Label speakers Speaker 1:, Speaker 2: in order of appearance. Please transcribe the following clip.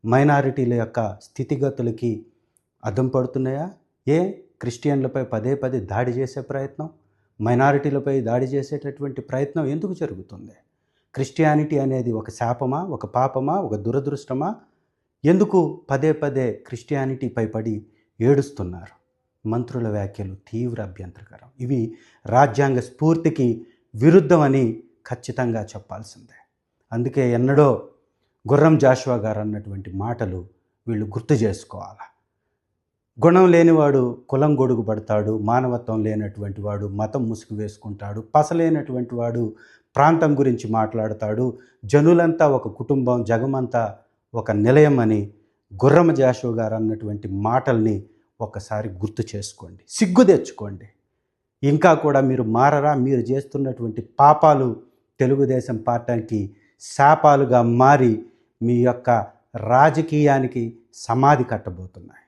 Speaker 1: మైనారిటీల యొక్క స్థితిగతులకి అద్దం పడుతున్నాయా? క్రిస్టియన్లపై పదే పదే దాడి చేసే ప్రయత్నం, మైనారిటీలపై దాడి చేసేటటువంటి ప్రయత్నం ఎందుకు జరుగుతుంది? క్రిస్టియానిటీ అనేది ఒక శాపమా, ఒక పాపమా, ఒక దురదృష్టమా? ఎందుకు పదే పదే క్రిస్టియానిటీపై పడి ఏడుస్తున్నారు? మంత్రుల వ్యాఖ్యలు తీవ్ర అభ్యంతరకరం. ఇవి రాజ్యాంగ స్ఫూర్తికి విరుద్ధమని ఖచ్చితంగా చెప్పాల్సిందే. అందుకే ఎన్నడో గుర్రం జాషువా గారు అన్నటువంటి మాటలు వీళ్ళు గుర్తు చేసుకోవాలి. గుణం లేనివాడు కులం గొడుగు పడతాడు, మానవత్వం లేనటువంటి వాడు మతం ముసుగు వేసుకుంటాడు, పసలేనటువంటి వాడు ప్రాంతం గురించి మాట్లాడతాడు, జనులంతా ఒక కుటుంబం, జగమంతా ఒక నిలయం అని గుర్రం జాషువా గారు అన్నటువంటి మాటల్ని ఒకసారి గుర్తు చేసుకోండి, సిగ్గు తెచ్చుకోండి. ఇంకా కూడా మీరు మారరా? మీరు చేస్తున్నటువంటి పాపాలు తెలుగుదేశం పార్టీకి శాపాలుగా మారి మీ యొక్క రాజకీయానికి సమాధి కట్టబోతున్నాయి.